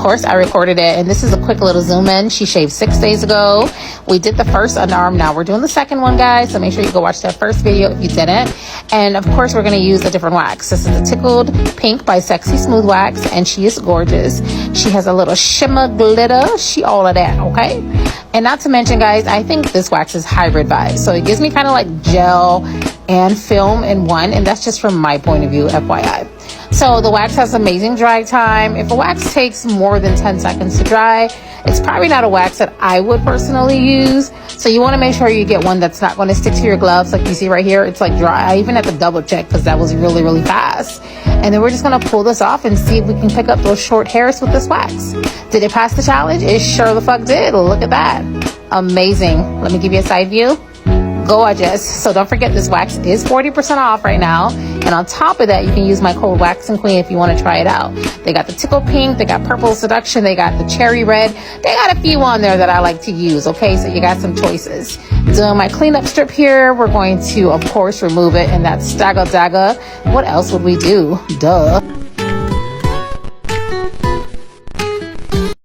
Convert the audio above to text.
course, I recorded it, and this is a quick little zoom in. She shaved 6 days ago. We did the first underarm. Now we're doing the second one, guys, so make sure you go watch that first video if you didn't. And of course, we're going to use a different wax. This is the Tickled Pink by Sexy Smooth Wax, and she is gorgeous. She has a little shimmer glitter. She all of that, okay? And not to mention, guys, I think this wax is hybrid vibes, so it gives me kind of like gel and film in one, and that's just from my point of view, FYI. So the wax has amazing dry time. If a wax takes more than 10 seconds to dry, it's probably not a wax that I would personally use. So you want to make sure you get one that's not going to stick to your gloves. Like you see right here, it's like dry. I even had to double check because that was really, really fast. And then we're just going to pull this off and see if we can pick up those short hairs with this wax. Did it pass the challenge? It sure the fuck did. Look at that. Amazing. Let me give you a side view. Gorgeous. So don't forget, this wax is 40% off right now, and on top of that, you can use my code Waxing Queen if you want to try it out. They got the Tickled Pink, they got Purple Seduction, they got the Cherry Red, they got a few on there that I like to use. Okay, so you got some choices. Doing my cleanup strip here, we're going to of course remove it, and that's dagger. What else would we do? Duh.